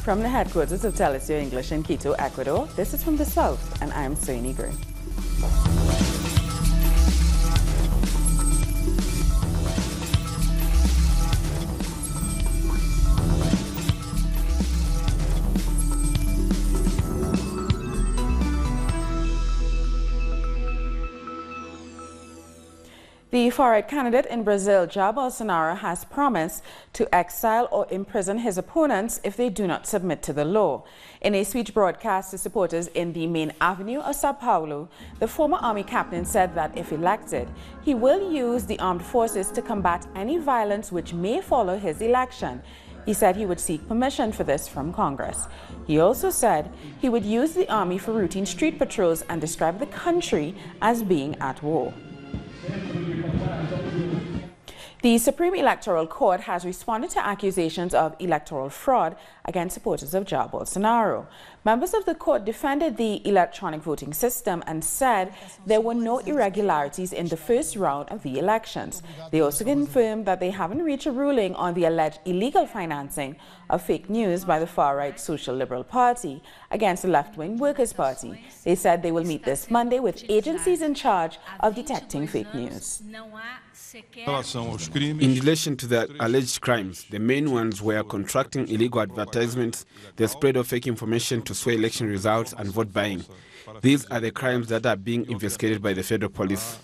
From the headquarters of Telesur English in Quito, Ecuador, this is From the South, and I'm Soini Gray. The far-right candidate in Brazil, Jair Bolsonaro, has promised to exile or imprison his opponents if they do not submit to the law. In a speech broadcast to supporters in the main avenue of Sao Paulo, the former army captain said that if elected, he will use the armed forces to combat any violence which may follow his election. He said he would seek permission for this from Congress. He also said he would use the army for routine street patrols and described the country as being at war. The Supreme Electoral Court has responded to accusations of electoral fraud against supporters of Jair Bolsonaro. Members of the court defended the electronic voting system and said there were no irregularities in the first round of the elections. They also confirmed that they haven't reached a ruling on the alleged illegal financing of fake news by the far-right Social Liberal Party against the left-wing Workers' Party. They said they will meet this Monday with agencies in charge of detecting fake news. In relation to the alleged crimes, the main ones were contracting illegal advertisements, the spread of fake information to sway election results, and vote buying. These are the crimes that are being investigated by the federal police.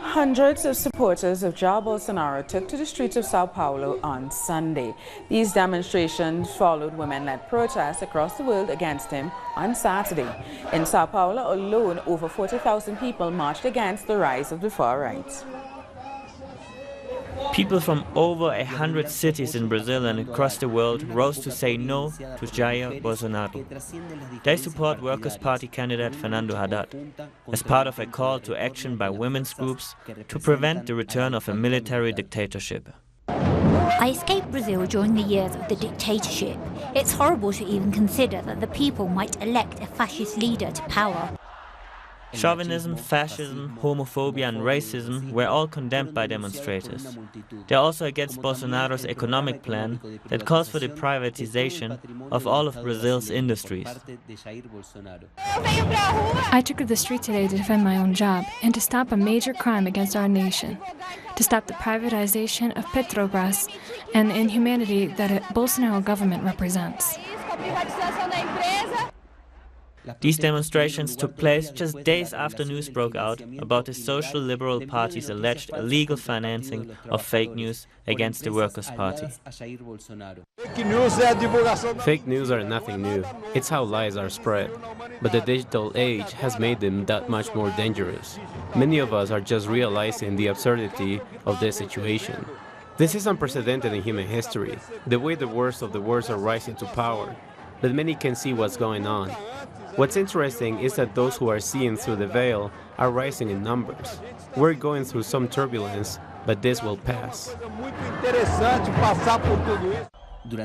Hundreds of supporters of Jair Bolsonaro took to the streets of Sao Paulo on Sunday. These demonstrations followed women-led protests across the world against him on Saturday. In Sao Paulo alone, over 40,000 people marched against the rise of the far right. People from over 100 cities in Brazil and across the world rose to say no to Jair Bolsonaro. They support Workers' Party candidate Fernando Haddad as part of a call to action by women's groups to prevent the return of a military dictatorship. I escaped Brazil during the years of the dictatorship. It's horrible to even consider that the people might elect a fascist leader to power. Chauvinism, fascism, homophobia and racism were all condemned by demonstrators. They're also against Bolsonaro's economic plan that calls for the privatization of all of Brazil's industries. I took to the street today to defend my own job and to stop a major crime against our nation, to stop the privatization of Petrobras and the inhumanity that a Bolsonaro government represents. These demonstrations took place just days after news broke out about the Social Liberal Party's alleged illegal financing of fake news against the Workers' Party. Fake news are nothing new. It's how lies are spread. But the digital age has made them that much more dangerous. Many of us are just realizing the absurdity of this situation. This is unprecedented in human history, the way the worst of the worst are rising to power. But many can see what's going on. What's interesting is that those who are seeing through the veil are rising in numbers. We're going through some turbulence, but this will pass.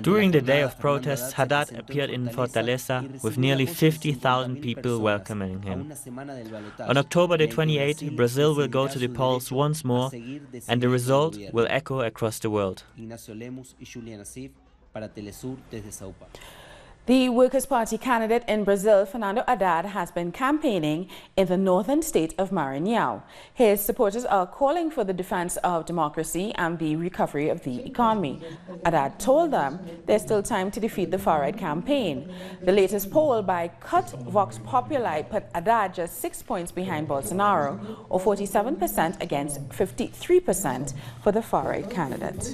During the day of protests, Haddad appeared in Fortaleza with nearly 50,000 people welcoming him. On October the 28th, Brazil will go to the polls once more, and the result will echo across the world. The Workers' Party candidate in Brazil, Fernando Haddad, has been campaigning in the northern state of Maranhao. His supporters are calling for the defense of democracy and the recovery of the economy. Haddad told them there's still time to defeat the far-right campaign. The latest poll by Cut Vox Populi put Haddad just 6 points behind Bolsonaro, or 47% against 53% for the far-right candidate.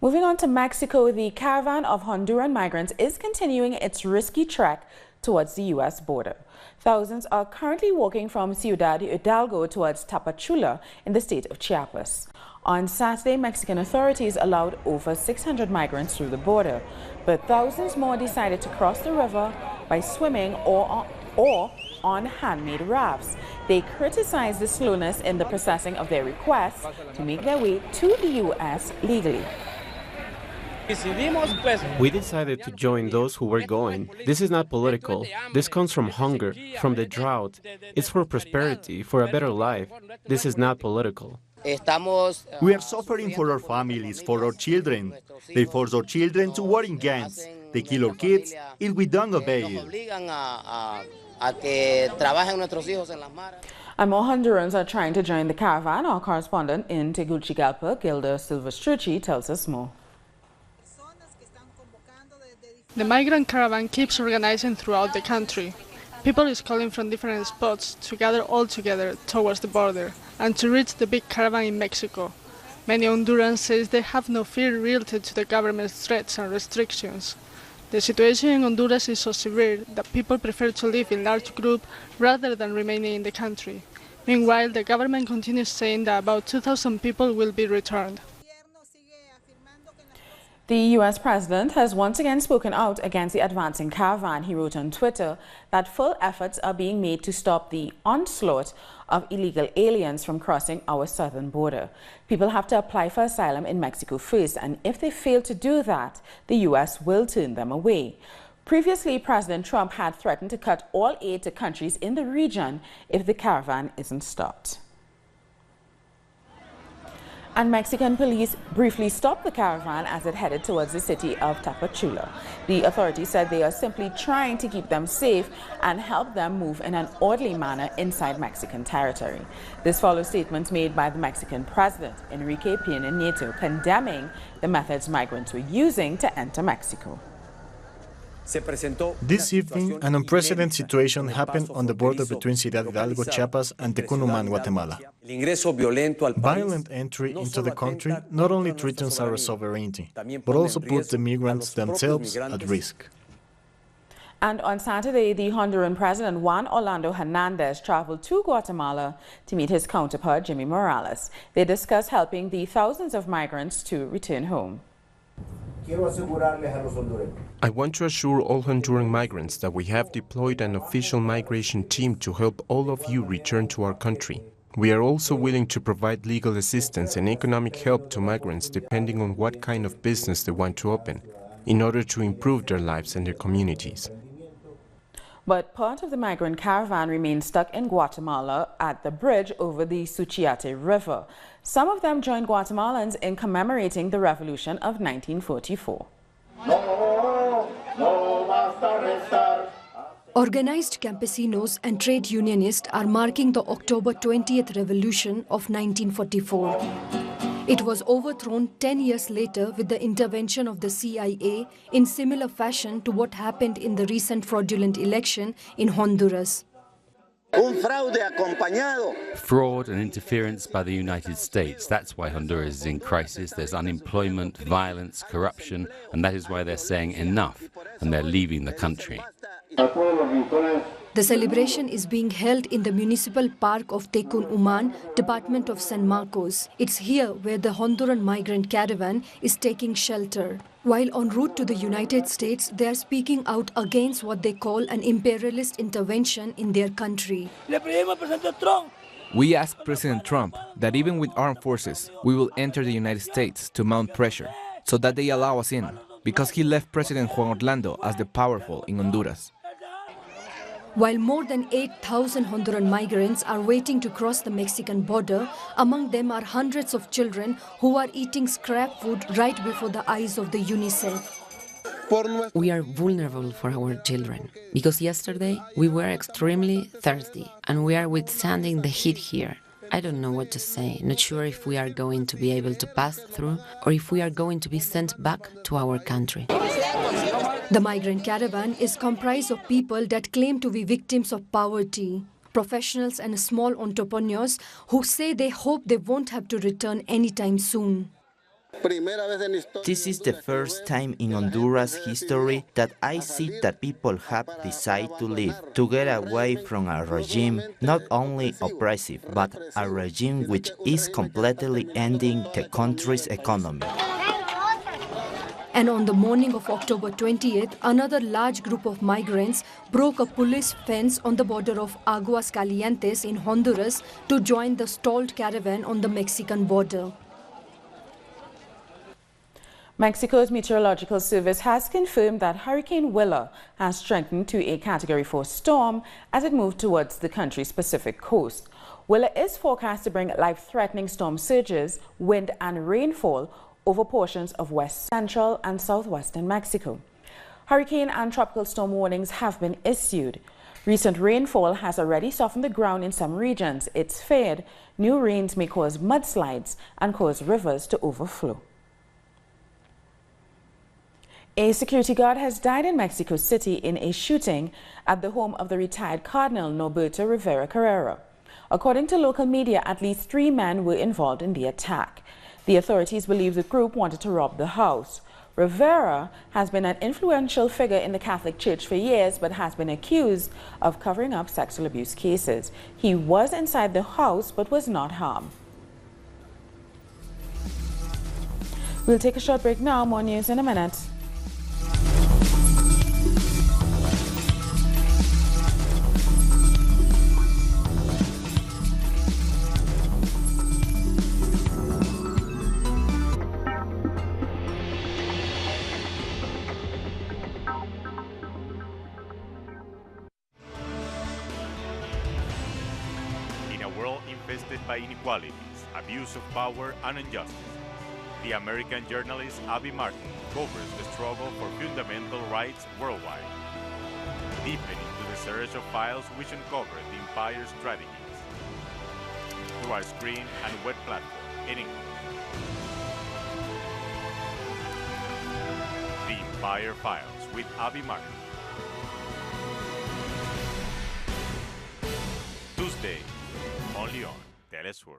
Moving on to Mexico, the caravan of Honduran migrants is continuing its risky trek towards the U.S. border. Thousands are currently walking from Ciudad Hidalgo towards Tapachula in the state of Chiapas. On Saturday, Mexican authorities allowed over 600 migrants through the border, but thousands more decided to cross the river by swimming or on handmade rafts. They criticized the slowness in the processing of their requests to make their way to the U.S. legally. We decided to join those who were going. This is not political. This comes from hunger, from the drought. It's for prosperity, for a better life. This is not political. We are suffering for our families, for our children. They force our children to war in gangs. They kill our kids if we don't obey it. And more Hondurans are trying to join the caravan. Our correspondent in Tegucigalpa, Gilda Silvestrucci, tells us more. The migrant caravan keeps organizing throughout the country. People is calling from different spots to gather all together towards the border and to reach the big caravan in Mexico. Many Hondurans say they have no fear related to the government's threats and restrictions. The situation in Honduras is so severe that people prefer to live in large groups rather than remaining in the country. Meanwhile, the government continues saying that about 2,000 people will be returned. The U.S. president has once again spoken out against the advancing caravan. He wrote on Twitter that full efforts are being made to stop the onslaught of illegal aliens from crossing our southern border. People have to apply for asylum in Mexico first, and if they fail to do that, the U.S. will turn them away. Previously, President Trump had threatened to cut all aid to countries in the region if the caravan isn't stopped. And Mexican police briefly stopped the caravan as it headed towards the city of Tapachula. The authorities said they are simply trying to keep them safe and help them move in an orderly manner inside Mexican territory. This follows statements made by the Mexican president, Enrique Peña Nieto, condemning the methods migrants were using to enter Mexico. This evening, an unprecedented situation happened on the border between Ciudad Hidalgo, Chiapas, and Tecunumán, Guatemala. Violent entry into the country not only threatens our sovereignty, but also puts the migrants themselves at risk. And on Saturday, the Honduran president, Juan Orlando Hernandez, traveled to Guatemala to meet his counterpart, Jimmy Morales. They discussed helping the thousands of migrants to return home. I want to assure all Honduran migrants that we have deployed an official migration team to help all of you return to our country. We are also willing to provide legal assistance and economic help to migrants depending on what kind of business they want to open, in order to improve their lives and their communities. But part of the migrant caravan remains stuck in Guatemala at the bridge over the Suchiate River. Some of them joined Guatemalans in commemorating the revolution of 1944. Organized campesinos and trade unionists are marking the October 20th revolution of 1944. It was overthrown 10 years later with the intervention of the CIA in similar fashion to what happened in the recent fraudulent election in Honduras. Fraud and interference by the United States. That's why Honduras is in crisis. There's unemployment, violence, corruption, and that is why they're saying enough, and they're leaving the country. The celebration is being held in the municipal park of Tecunumán, Department of San Marcos. It's here where the Honduran migrant caravan is taking shelter. While en route to the United States, they are speaking out against what they call an imperialist intervention in their country. We asked President Trump that even with armed forces, we will enter the United States to mount pressure so that they allow us in, because he left President Juan Orlando as the powerful in Honduras. While more than 8,000 Honduran migrants are waiting to cross the Mexican border, among them are hundreds of children who are eating scrap food right before the eyes of the UNICEF. We are vulnerable for our children, because yesterday we were extremely thirsty and we are withstanding the heat here. I don't know what to say, not sure if we are going to be able to pass through or if we are going to be sent back to our country. The migrant caravan is comprised of people that claim to be victims of poverty, professionals and small entrepreneurs who say they hope they won't have to return anytime soon. This is the first time in Honduras history that I see that people have decided to leave, to get away from a regime not only oppressive, but a regime which is completely ending the country's economy. And on the morning of October 20th, another large group of migrants broke a police fence on the border of Aguas Calientes in Honduras to join the stalled caravan on the Mexican border. Mexico's Meteorological Service has confirmed that Hurricane Willa has strengthened to a Category 4 storm as it moved towards the country's Pacific coast. Willa is forecast to bring life-threatening storm surges, wind and rainfall over portions of west central and southwestern Mexico. Hurricane and tropical storm warnings have been issued. Recent rainfall has already softened the ground in some regions. It's feared new rains may cause mudslides and cause rivers to overflow. A security guard has died in Mexico City in a shooting at the home of the retired Cardinal Norberto Rivera Carrera. According to local media, at least 3 men were involved in the attack. The authorities believe the group wanted to rob the house. Rivera has been an influential figure in the Catholic Church for years, but has been accused of covering up sexual abuse cases. He was inside the house but was not harmed. We'll take a short break now. More news in a minute. Infested by inequalities, abuse of power, and injustice, the American journalist Abby Martin covers the struggle for fundamental rights worldwide, deep into the search of files which uncover the empire's strategies through our screen and web platform in English. The Empire Files with Abby Martin. Tuesday, only on Telesur.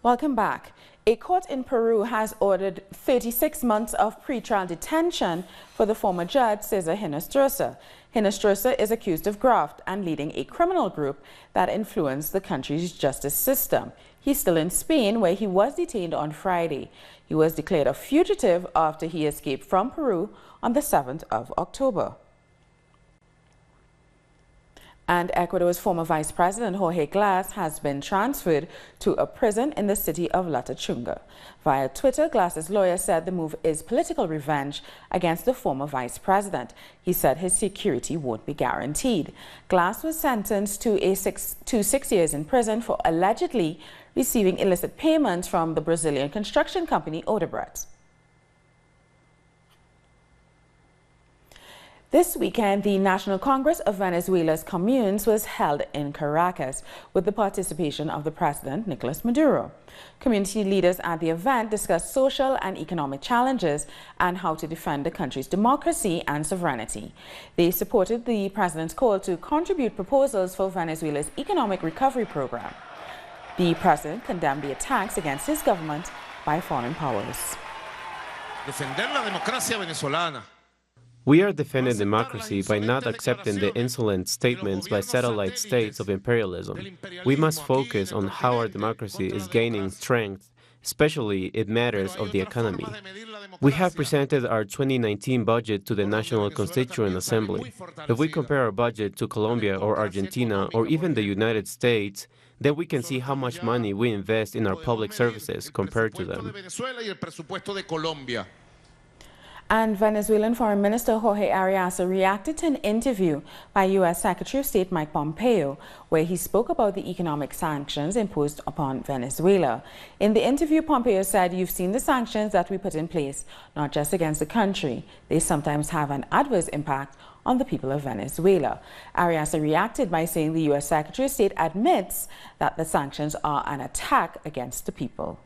Welcome back. A court in Peru has ordered 36 months of pretrial detention for the former judge Cesar Hinestrosa. Hinestrosa is accused of graft and leading a criminal group that influenced the country's justice system. He's still in Spain, where he was detained on Friday. He was declared a fugitive after he escaped from Peru on the 7th of October. And Ecuador's former Vice President Jorge Glass has been transferred to a prison in the city of Latachunga. Via Twitter, Glass's lawyer said the move is political revenge against the former vice president. He said his security won't be guaranteed. Glass was sentenced to 6 years in prison for allegedly receiving illicit payments from the Brazilian construction company Odebrecht. This weekend, the National Congress of Venezuela's Communes was held in Caracas with the participation of the president, Nicolas Maduro. Community leaders at the event discussed social and economic challenges and how to defend the country's democracy and sovereignty. They supported the president's call to contribute proposals for Venezuela's economic recovery program. The president condemned the attacks against his government by foreign powers. Defender la democracia venezolana. We are defending democracy by not accepting the insolent statements by satellite states of imperialism. We must focus on how our democracy is gaining strength, especially in matters of the economy. We have presented our 2019 budget to the National Constituent Assembly. If we compare our budget to Colombia or Argentina or even the United States, then we can see how much money we invest in our public services compared to them. And Venezuelan Foreign Minister Jorge Arias reacted to an interview by U.S. Secretary of State Mike Pompeo, where he spoke about the economic sanctions imposed upon Venezuela. In the interview, Pompeo said, "You've seen the sanctions that we put in place, not just against the country. They sometimes have an adverse impact on the people of Venezuela." Arias reacted by saying the U.S. Secretary of State admits that the sanctions are an attack against the people.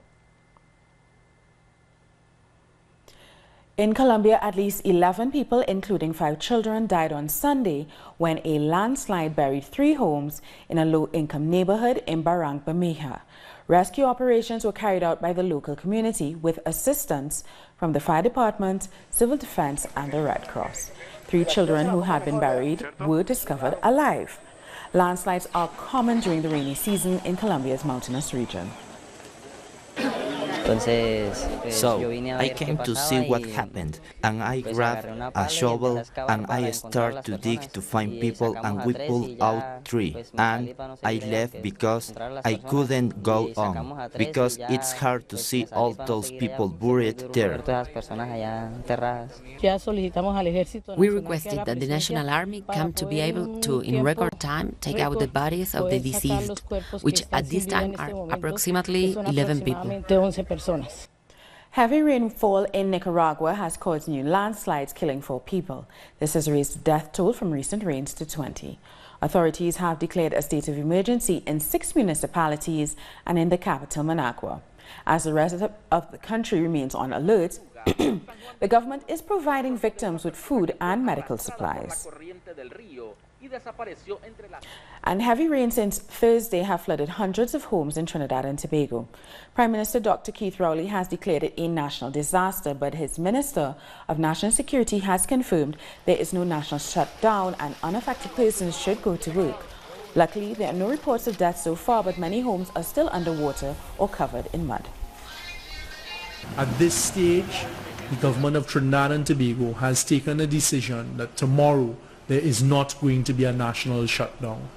In Colombia, at least 11 people, including 5 children, died on Sunday when a landslide buried 3 homes in a low-income neighborhood in Barranquilla. Rescue operations were carried out by the local community with assistance from the fire department, civil defense and the Red Cross. 3 children who had been buried were discovered alive. Landslides are common during the rainy season in Colombia's mountainous region. So, I came to see what happened, and I grabbed a shovel and I started to dig to find people, and we pulled out 3, and I left because I couldn't go on, because it's hard to see all those people buried there. We requested that the National Army come to be able to, in record time, take out the bodies of the deceased, which at this time are approximately 11 people. Heavy rainfall in Nicaragua has caused new landslides, killing 4 people. This has raised the death toll from recent rains to 20. Authorities have declared a state of emergency in 6 municipalities and in the capital, Managua. As the rest of the country remains on alert, the government is providing victims with food and medical supplies. And heavy rain since Thursday have flooded hundreds of homes in Trinidad and Tobago. Prime Minister Dr. Keith Rowley has declared it a national disaster, but his Minister of National Security has confirmed there is no national shutdown and unaffected persons should go to work. Luckily, there are no reports of deaths so far, but many homes are still underwater or covered in mud. At this stage, the government of Trinidad and Tobago has taken a decision that tomorrow there is not going to be a national shutdown.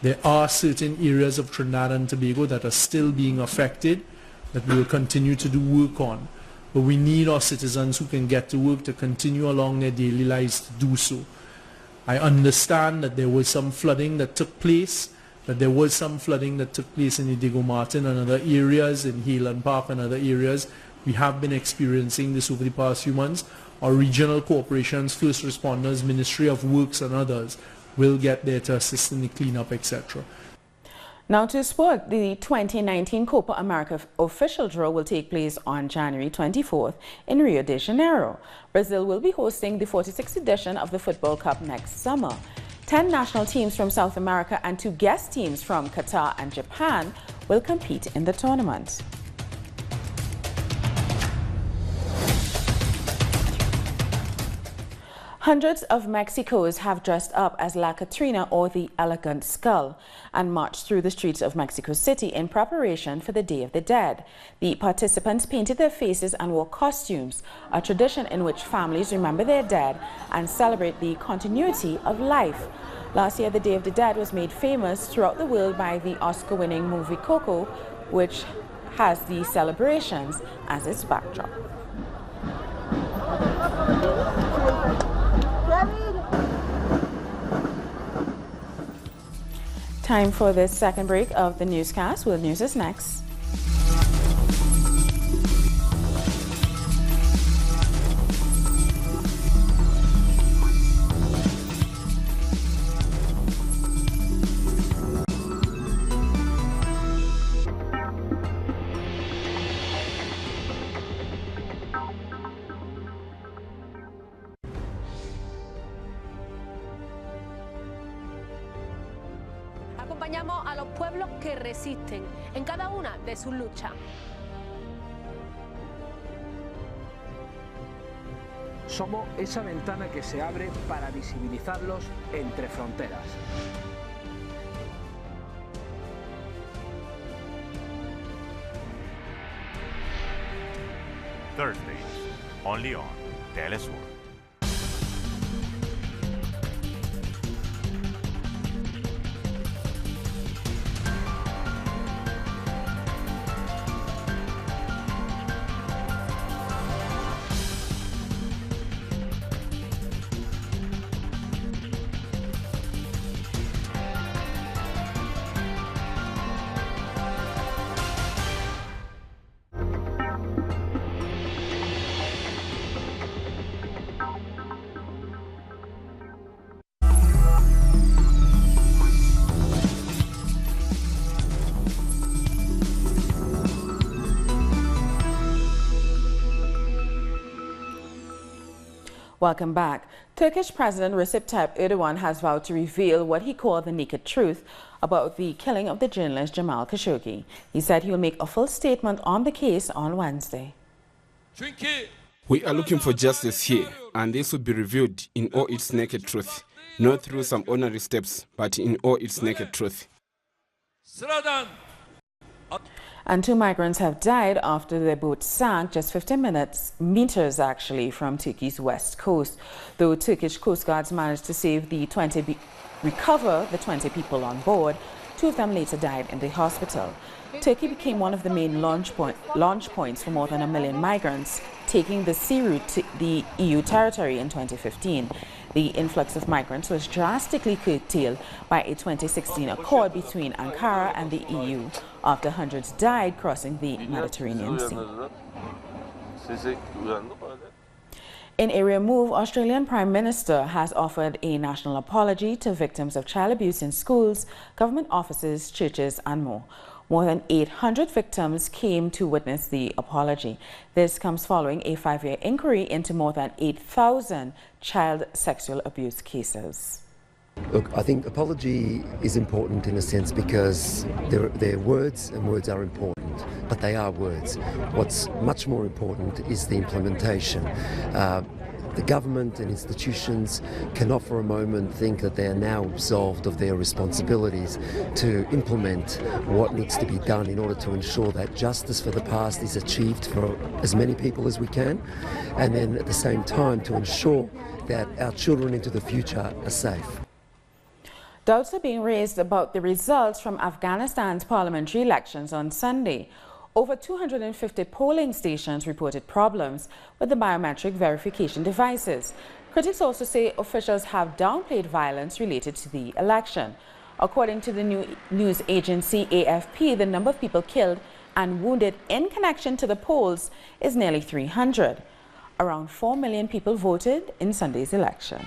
There are certain areas of Trinidad and Tobago that are still being affected that we will continue to do work on. But we need our citizens who can get to work to continue along their daily lives to do so. I understand that there was some flooding that took place, in the Diego Martin and other areas, in Highland Park and other areas. We have been experiencing this over the past few months. Our regional corporations, first responders, Ministry of Works and others will get there to assist in the cleanup, etc. Now to sport, the 2019 Copa America official draw will take place on January 24th in Rio de Janeiro. Brazil will be hosting the 46th edition of the Football Cup next summer. 10 national teams from South America and 2 guest teams from Qatar and Japan will compete in the tournament. Hundreds of Mexicos have dressed up as La Catrina, or the Elegant Skull, and marched through the streets of Mexico City in preparation for the Day of the Dead. The participants painted their faces and wore costumes, a tradition in which families remember their dead and celebrate the continuity of life. Last year, the Day of the Dead was made famous throughout the world by the Oscar-winning movie Coco, which has the celebrations as its backdrop. Time for the second break of the newscast. World News is next. Acompañamos a los pueblos que resisten en cada una de sus luchas. Somos esa ventana que se abre para visibilizarlos entre fronteras. Thursdays, only on Telesur. Welcome back. Turkish President Recep Tayyip Erdogan has vowed to reveal what he called the naked truth about the killing of the journalist Jamal Khashoggi. He said he will make a full statement on the case on Wednesday. We are looking for justice here, and this will be revealed in all its naked truth, not through some ordinary steps, but in all its naked truth. And 2 migrants have died after their boat sank just 50 meters actually from Turkey's west coast. Though Turkish Coast Guards managed to recover the 20 people on board, 2 of them later died in the hospital. Turkey became one of the main launch points for more than 1 million migrants taking the sea route to the EU territory in 2015. The influx of migrants was drastically curtailed by a 2016 accord between Ankara and the EU after hundreds died crossing the Mediterranean Sea. In a rare move, Australian Prime Minister has offered a national apology to victims of child abuse in schools, government offices, churches and more. More than 800 victims came to witness the apology. This comes following a 5-year inquiry into more than 8,000 child sexual abuse cases. Look, I think apology is important in a sense because they're words, and words are important, but they are words. What's much more important is the implementation. The government and institutions cannot for a moment think that they are now absolved of their responsibilities to implement what needs to be done in order to ensure that justice for the past is achieved for as many people as we can, and then at the same time to ensure that our children into the future are safe. Doubts are being raised about the results from Afghanistan's parliamentary elections on Sunday. Over 250 polling stations reported problems with the biometric verification devices. Critics also say officials have downplayed violence related to the election. According to the news agency AFP, the number of people killed and wounded in connection to the polls is nearly 300. Around 4 million people voted in Sunday's election.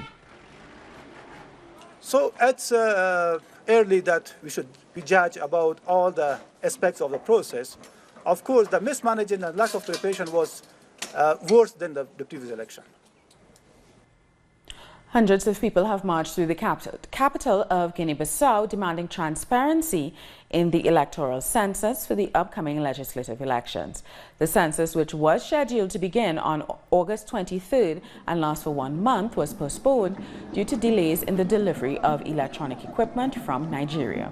So it's early that we should be judged about all the aspects of the process. Of course, the mismanagement and lack of preparation was worse than the previous election. Hundreds of people have marched through the capital of Guinea-Bissau demanding transparency in the electoral census for the upcoming legislative elections. The census, which was scheduled to begin on August 23rd and last for 1 month, was postponed due to delays in the delivery of electronic equipment from Nigeria.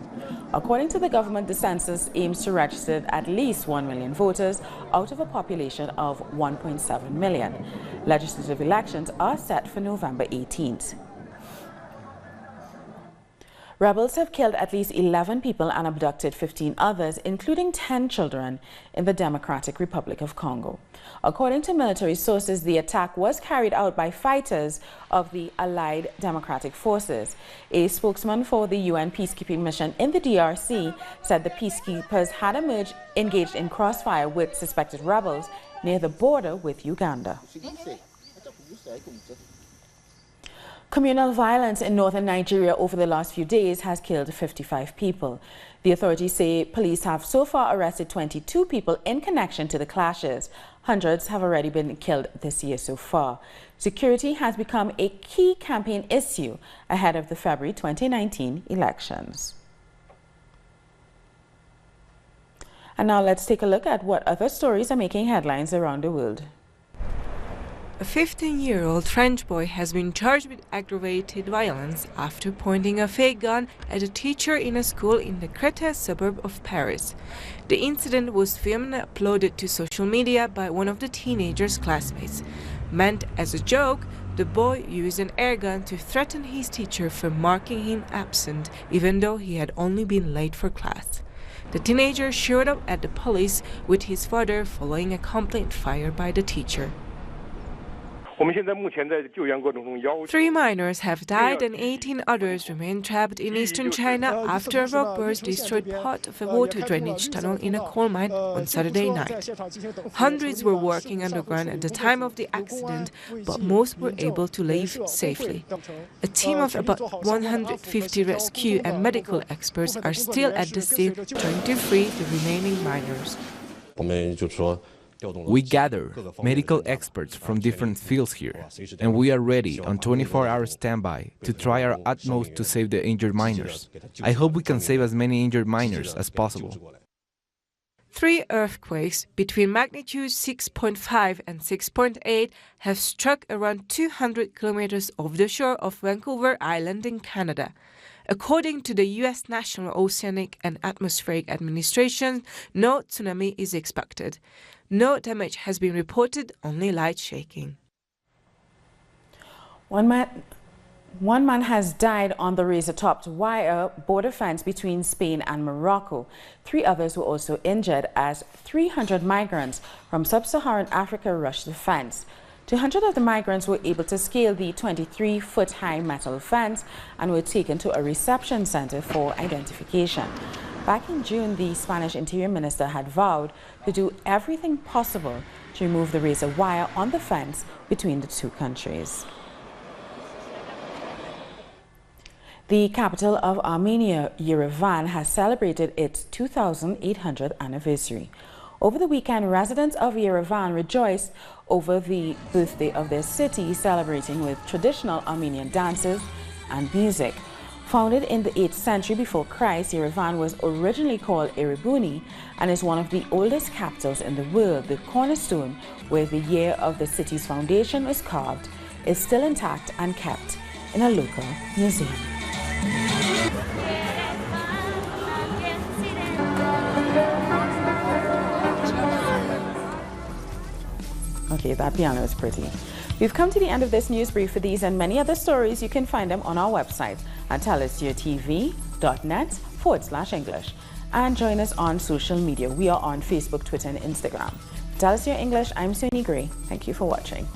According to the government, the census aims to register at least 1 million voters out of a population of 1.7 million. Legislative elections are set for November 18th. Rebels have killed at least 11 people and abducted 15 others, including 10 children, in the Democratic Republic of Congo. According to military sources, the attack was carried out by fighters of the Allied Democratic Forces. A spokesman for the UN peacekeeping mission in the DRC said the peacekeepers had engaged in crossfire with suspected rebels near the border with Uganda. Communal violence in northern Nigeria over the last few days has killed 55 people. The authorities say police have so far arrested 22 people in connection to the clashes. Hundreds have already been killed this year so far. Security has become a key campaign issue ahead of the February 2019 elections. And now let's take a look at what other stories are making headlines around the world. A 15-year-old French boy has been charged with aggravated violence after pointing a fake gun at a teacher in a school in the Créteil suburb of Paris. The incident was filmed and uploaded to social media by one of the teenager's classmates. Meant as a joke, the boy used an air gun to threaten his teacher for marking him absent, even though he had only been late for class. The teenager showed up at the police with his father following a complaint filed by the teacher. 3 minors have died and 18 others remain trapped in eastern China after a rock burst destroyed part of a water drainage tunnel in a coal mine on Saturday night. Hundreds were working underground at the time of the accident, but most were able to leave safely. A team of about 150 rescue and medical experts are still at the scene trying to free the remaining miners. We gather medical experts from different fields here, and we are ready on 24-hour standby to try our utmost to save the injured miners. I hope we can save as many injured miners as possible. 3 earthquakes between magnitude 6.5 and 6.8 have struck around 200 kilometers off the shore of Vancouver Island in Canada. According to the U.S. National Oceanic and Atmospheric Administration, no tsunami is expected. No damage has been reported, only light shaking. One man has died on the razor-topped wire border fence between Spain and Morocco. 3 others were also injured as 300 migrants from sub-Saharan Africa rushed the fence. 200 of the migrants were able to scale the 23-foot-high metal fence and were taken to a reception center for identification. Back in June, the Spanish Interior Minister had vowed to do everything possible to remove the razor wire on the fence between the 2 countries. The capital of Armenia, Yerevan, has celebrated its 2800th anniversary. Over the weekend, residents of Yerevan rejoiced over the birthday of their city, celebrating with traditional Armenian dances and music. Founded in the 8th century before Christ, Yerevan was originally called Erebuni and is one of the oldest capitals in the world. The cornerstone, where the year of the city's foundation was carved, is still intact and kept in a local museum. Okay, that piano is pretty. We've come to the end of this news brief. For these and many other stories, you can find them on our website at telus4tv.net/English. And join us on social media. We are on Facebook, Twitter, and Instagram. Tell Us Your English, I'm Suni Gray. Thank you for watching.